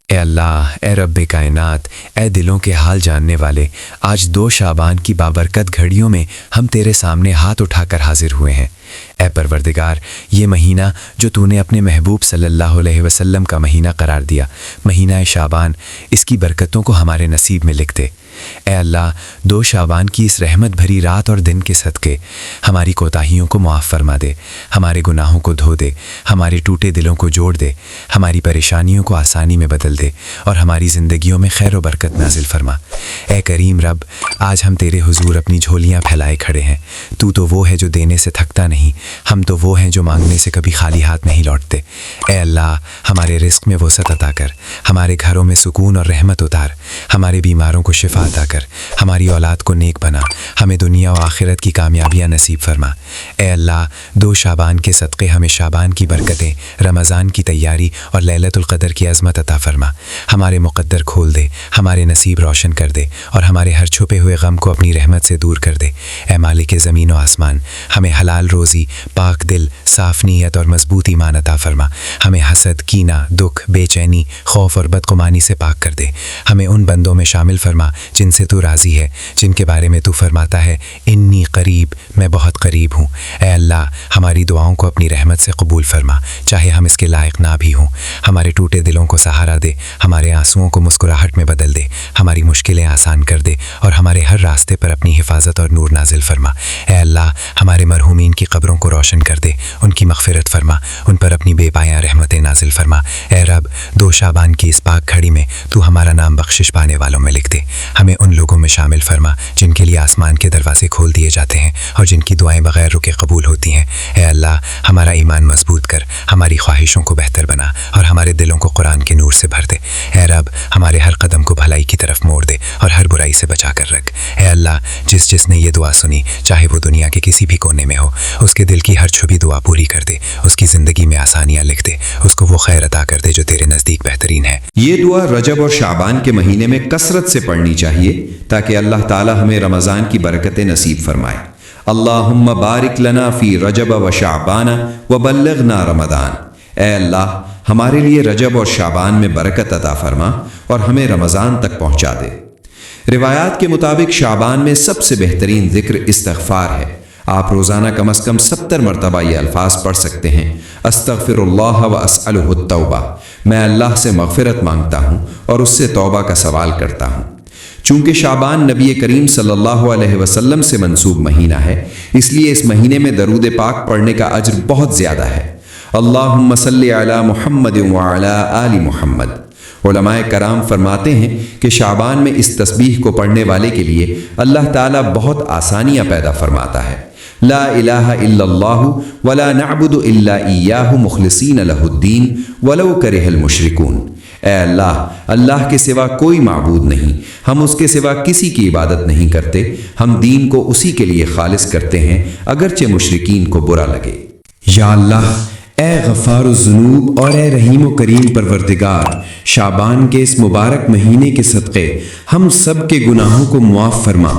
اے اللہ، اے رب کائنات، اے دلوں کے حال جاننے والے، آج 2 شعبان کی بابرکت گھڑیوں میں ہم تیرے سامنے ہاتھ اٹھا کر حاضر ہوئے ہیں۔ اے پروردگار، یہ مہینہ جو تو نے اپنے محبوب صلی اللہ علیہ وسلم کا مہینہ قرار دیا، مہینہ شعبان، اس کی برکتوں کو ہمارے نصیب میں لکھ دے۔ اے اللہ، 2 شعبان کی اس رحمت بھری رات اور دن کے صدقے ہماری کوتاہیوں کو معاف فرما دے، ہمارے گناہوں کو دھو دے، ہمارے ٹوٹے دلوں کو جوڑ دے، ہماری پریشانیوں کو آسانی میں بدل دے اور ہماری زندگیوں میں خیر و برکت نازل فرما۔ اے کریم رب، آج ہم تیرے حضور اپنی جھولیاں پھیلائے کھڑے ہیں۔ تو وہ ہے جو دینے سے تھکتا نہیں، ہم تو وہ ہیں جو مانگنے سے کبھی خالی ہاتھ نہیں لوٹتے۔ اے اللہ، ہمارے رزق میں وسعت عطا کر، ہمارے گھروں میں سکون اور رحمت اتار، ہمارے بیماروں کو شفا عطا کر، ہماری اولاد کو نیک بنا، ہمیں دنیا و آخرت کی کامیابیاں نصیب فرما۔ اے اللہ، 2 شعبان کے صدقے ہمیں شعبان کی برکتیں، رمضان کی تیاری اور لیلۃ القدر کی عظمت عطا فرما۔ ہمارے مقدر کھول دے، ہمارے نصیب روشن کر دے اور ہمارے ہر چھپے ہوئے غم کو اپنی رحمت سے دور کر دے۔ اے مالک زمین و آسمان، ہمیں حلال روزی، پاک دل، صاف نیت اور مضبوط ایمان عطا فرما۔ ہمیں حسد، کینہ، دکھ، بے چینی، خوف اور بدگمانی سے پاک کر دے۔ ہمیں ان بندوں میں شامل فرما جن سے تو راضی ہے، جن کے بارے میں تو فرماتا ہے انی قریب، میں بہت قریب ہوں۔ اے اللہ، ہماری دعاؤں کو اپنی رحمت سے قبول فرما، چاہے ہم اس کے لائق نہ بھی ہوں۔ ہمارے ٹوٹے دلوں کو سہارا دے، ہمارے آنسوؤں کو مسکراہٹ میں بدل دے، ہماری مشکلیں آسان کر دے اور ہمارے ہر راستے پر اپنی حفاظت اور نور نازل فرما۔ اے اللہ، ہمارے مرحومین کی قبروں کو روشن کر دے، ان کی مغفرت فرما، ان پر اپنی بے پایاں رحمتیں نازل فرما۔ اے رب، 2 شعبان کی اس پاک گھڑی میں تو ہمارا نام بخشش پانے والوں میں لکھ دے۔ ہمیں ان لوگوں میں شامل فرما جن کے لیے آسمان کے دروازے کھول دیے جاتے ہیں اور جن کی دعائیں بغیر رکے قبول ہوتی ہیں۔ اے اللہ، ہمارا ایمان مضبوط کر، ہماری خواہشوں کو بہتر بنا اور ہمارے دلوں کو قرآن کے نور سے بھر دے۔ اے رب، ہمارے ہر قدم کو بھلائی کی طرف موڑ دے اور ہر برائی سے بچا کر رکھ۔ اے اللہ، جس نے یہ دعا سنی، چاہے وہ دنیا کے کسی بھی کونے میں ہو، اس کے دل کی ہر چھپی دعا پوری کر دے، اس کی زندگی میں آسانیاں لکھ دے، اس کو وہ خیر عطا کر دے جو تیرے نزدیک بہترین ہے۔ یہ دعا رجب اور شعبان کے مہینے میں کثرت سے پڑھنی چاہیے تاکہ اللہ تعالی ہمیں رمضان کی برکتیں نصیب فرمائے۔ اللہم بارک لنا فی رجب و شعبان وبلغنا رمضان۔ اے اللہ، ہمارے لیے رجب اور شعبان میں برکت عطا فرما اور ہمیں رمضان تک پہنچا دے۔ روایات کے مطابق شعبان میں سب سے بہترین ذکر استغفار ہے۔ آپ روزانہ کم از کم 70 مرتبہ یہ الفاظ پڑھ سکتے ہیں: استغفر اللہ و اسألہ التوبہ، میں اللہ سے مغفرت مانگتا ہوں اور اس سے توبہ کا سوال کرتا ہوں۔ چونکہ شعبان نبی کریم صلی اللہ علیہ وسلم سے منسوب مہینہ ہے، اس لیے اس مہینے میں درود پاک پڑھنے کا اجر بہت زیادہ ہے۔ اللہم صلی علی محمد وعلی آل محمد۔ علماء کرام فرماتے ہیں کہ شعبان میں اس تسبیح کو پڑھنے والے کے لیے اللہ تعالیٰ بہت آسانیاں پیدا فرماتا ہے۔ لا الہ الا اللہ ولا نعبد الا ایاہ مخلصین لہ الدین ولو کرہ المشرکون۔ اے اللہ، اللہ کے سوا کوئی معبود نہیں، ہم اس کے سوا کسی کی عبادت نہیں کرتے، ہم دین کو اسی کے لیے خالص کرتے ہیں اگرچہ مشرکین کو برا لگے۔ یا اللہ، اے غفار الذنوب اور اے رحیم و کریم پروردگار، شعبان کے اس مبارک مہینے کے صدقے ہم سب کے گناہوں کو معاف فرما۔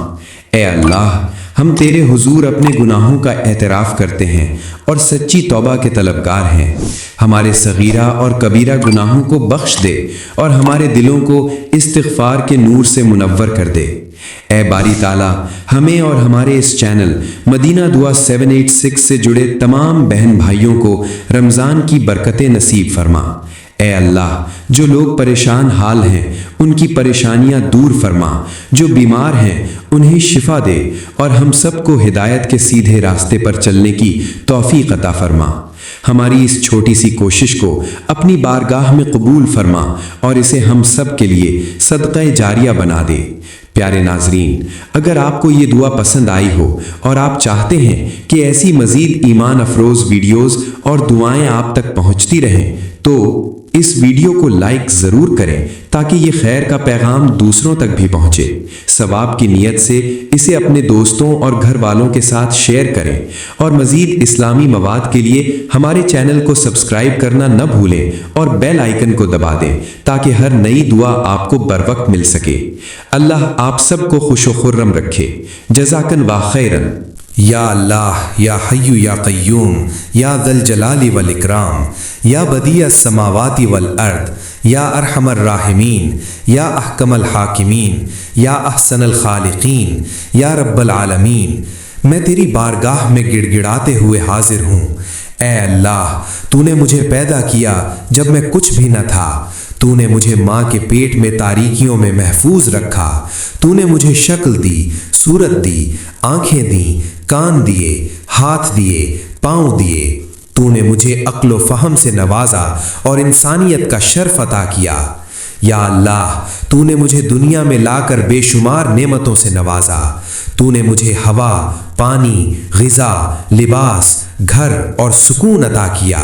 اے اللہ، ہم تیرے حضور اپنے گناہوں کا اعتراف کرتے ہیں اور سچی توبہ کے طلبگار ہیں۔ ہمارے صغیرہ اور کبیرہ گناہوں کو بخش دے اور ہمارے دلوں کو استغفار کے نور سے منور کر دے۔ اے باری تعالیٰ، ہمیں اور ہمارے اس چینل مدینہ دعا 786 سے جڑے تمام بہن بھائیوں کو رمضان کی برکتیں نصیب فرما۔ اے اللہ، جو لوگ پریشان حال ہیں ان کی پریشانیاں دور فرما، جو بیمار ہیں انہیں شفا دے اور ہم سب کو ہدایت کے سیدھے راستے پر چلنے کی توفیق عطا فرما۔ ہماری اس چھوٹی سی کوشش کو اپنی بارگاہ میں قبول فرما اور اسے ہم سب کے لیے صدقہ جاریہ بنا دے۔ پیارے ناظرین، اگر آپ کو یہ دعا پسند آئی ہو اور آپ چاہتے ہیں کہ ایسی مزید ایمان افروز ویڈیوز اور دعائیں آپ تک پہنچتی رہیں تو اس ویڈیو کو لائک ضرور کریں تاکہ یہ خیر کا پیغام دوسروں تک بھی پہنچے۔ ثواب کی نیت سے اسے اپنے دوستوں اور گھر والوں کے ساتھ شیئر کریں اور مزید اسلامی مواد کے لیے ہمارے چینل کو سبسکرائب کرنا نہ بھولیں اور بیل آئیکن کو دبا دیں تاکہ ہر نئی دعا آپ کو بروقت مل سکے۔ اللہ آپ سب کو خوش و خرم رکھے۔ جزاکن اللہ خیرن۔ یا اللہ، یا حی یا قیوم، یا ذا الجلال والاکرام، یا بدیع السماوات والارض، یا ارحم الراحمین، یا احکم الحاکمین، یا احسن الخالقین، یا رب العالمین، میں تیری بارگاہ میں گڑ گڑاتے ہوئے حاضر ہوں۔ اے اللہ، تو نے مجھے پیدا کیا جب میں کچھ بھی نہ تھا۔ تو نے مجھے ماں کے پیٹ میں تاریکیوں میں محفوظ رکھا۔ تو نے مجھے شکل دی، صورت دی، آنکھیں دیں، کان دیے، ہاتھ دیے، پاؤں دیے۔ تو نے مجھے عقل و فہم سے نوازا اور انسانیت کا شرف عطا کیا۔ یا اللہ، تو نے مجھے دنیا میں لا کر بے شمار نعمتوں سے نوازا۔ تو نے مجھے ہوا، پانی، غذا، لباس، گھر اور سکون عطا کیا۔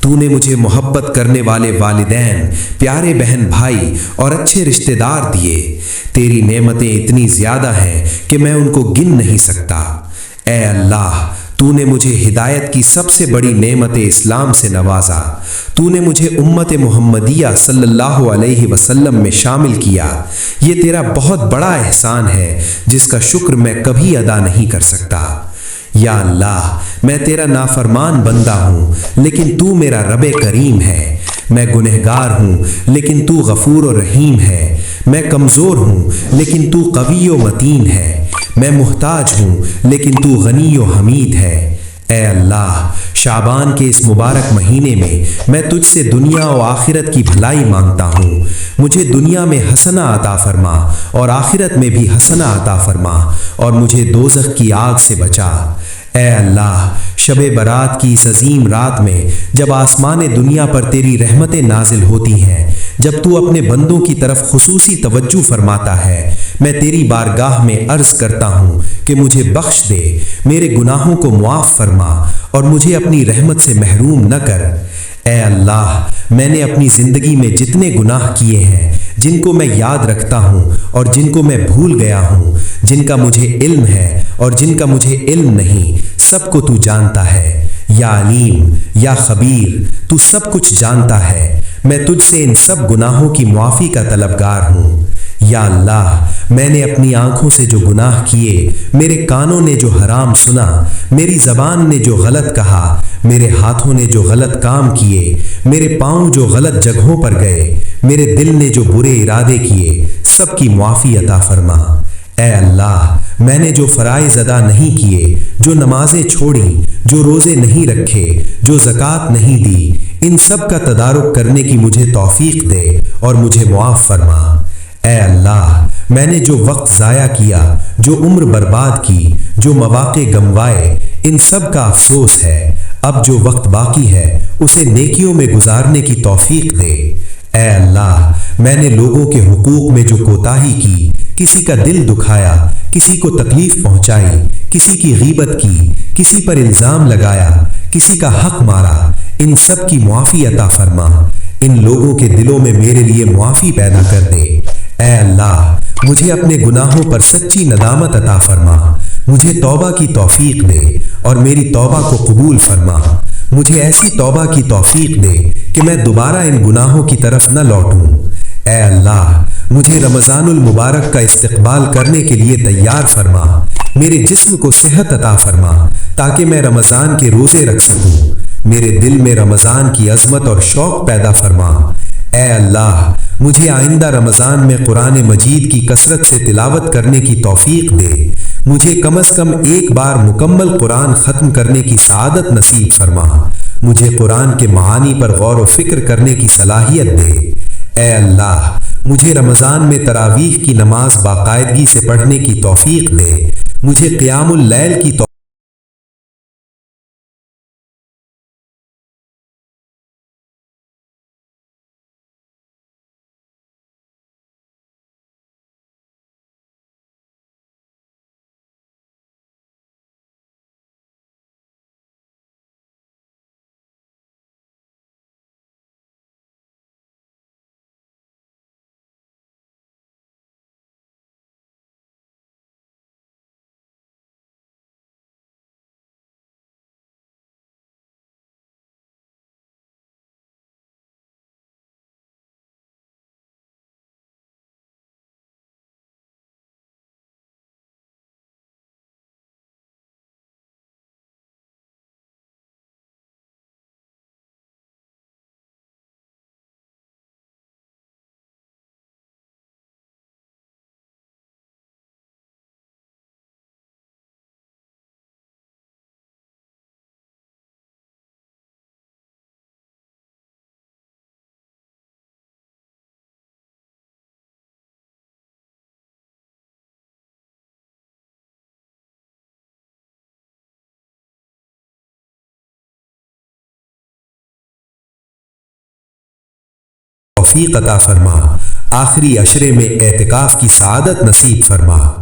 تو نے مجھے محبت کرنے والے والدین، پیارے بہن بھائی اور اچھے رشتہ دار دیے۔ تیری نعمتیں اتنی زیادہ ہیں کہ میں ان کو گن نہیں سکتا۔ اے اللہ، تو نے مجھے ہدایت کی سب سے بڑی نعمت اسلام سے نوازا۔ تو نے مجھے امت محمدیہ صلی اللہ علیہ وسلم میں شامل کیا۔ یہ تیرا بہت بڑا احسان ہے جس کا شکر میں کبھی ادا نہیں کر سکتا۔ یا اللہ، میں تیرا نافرمان بندہ ہوں لیکن تو میرا رب کریم ہے۔ میں گنہگار ہوں لیکن تو غفور و رحیم ہے۔ میں کمزور ہوں لیکن تو قوی و متین ہے۔ میں محتاج ہوں لیکن تو غنی و حمید ہے۔ اے اللہ، شعبان کے اس مبارک مہینے میں تجھ سے دنیا و آخرت کی بھلائی مانگتا ہوں۔ مجھے دنیا میں حسنہ عطا فرما اور آخرت میں بھی حسنہ عطا فرما اور مجھے دوزخ کی آگ سے بچا۔ اے اللہ، شب برات کی اس عظیم رات میں جب آسمان دنیا پر تیری رحمتیں نازل ہوتی ہیں، جب تو اپنے بندوں کی طرف خصوصی توجہ فرماتا ہے، میں تیری بارگاہ میں عرض کرتا ہوں کہ مجھے بخش دے، میرے گناہوں کو معاف فرما اور مجھے اپنی رحمت سے محروم نہ کر۔ اے اللہ، میں نے اپنی زندگی میں جتنے گناہ کیے ہیں، جن کو میں یاد رکھتا ہوں اور جن کو میں بھول گیا ہوں، جن کا مجھے علم ہے اور جن کا مجھے علم نہیں، سب کو تو جانتا ہے۔ یا علیم، یا خبیر، تو سب کچھ جانتا ہے۔ میں تجھ سے ان سب گناہوں کی معافی کا طلبگار ہوں۔ یا اللہ، میں نے اپنی آنکھوں سے جو گناہ کیے، میرے کانوں نے جو حرام سنا، میری زبان نے جو غلط کہا، میرے ہاتھوں نے جو غلط کام کیے، میرے پاؤں جو غلط جگہوں پر گئے، میرے دل نے جو برے ارادے کیے، سب کی معافی عطا فرما۔ اے اللہ، میں نے جو فرائض ادا نہیں کیے، جو نمازیں چھوڑیں، جو روزے نہیں رکھے، جو زکوٰۃ نہیں دی، ان سب کا تدارک کرنے کی مجھے توفیق دے اور مجھے معاف فرما۔ اے اللہ، میں نے جو وقت ضائع کیا، جو عمر برباد کی، جو مواقع گنوائے، ان سب کا افسوس ہے۔ اب جو وقت باقی ہے اسے نیکیوں میں گزارنے کی توفیق دے۔ اے اللہ، میں نے لوگوں کے حقوق میں جو کوتاہی کی، کسی کا دل دکھایا، کسی کو تکلیف پہنچائی، کسی کی غیبت کی، کسی پر الزام لگایا، کسی کا حق مارا، ان سب کی معافی عطا فرما۔ ان لوگوں کے دلوں میں میرے لیے معافی پیدا کر دے۔ اے اللہ، مجھے اپنے گناہوں پر سچی ندامت عطا فرما۔ مجھے توبہ کی توفیق دے اور میری توبہ کو قبول فرما۔ مجھے ایسی توبہ کی توفیق دے کہ میں دوبارہ ان گناہوں کی طرف نہ لوٹوں۔ اے اللہ، مجھے رمضان المبارک کا استقبال کرنے کے لیے تیار فرما۔ میرے جسم کو صحت عطا فرما تاکہ میں رمضان کے روزے رکھ سکوں۔ میرے دل میں رمضان کی عظمت اور شوق پیدا فرما۔ اے اللہ، مجھے آئندہ رمضان میں قرآن مجید کی کثرت سے تلاوت کرنے کی توفیق دے۔ مجھے کم از کم ایک بار مکمل قرآن ختم کرنے کی سعادت نصیب فرما۔ مجھے قرآن کے معانی پر غور و فکر کرنے کی صلاحیت دے۔ اے اللہ، مجھے رمضان میں تراویح کی نماز باقاعدگی سے پڑھنے کی توفیق دے۔ مجھے قیام اللیل کی توفیق توفیق عطا فرما، آخری عشرے میں اعتکاف کی سعادت نصیب فرما۔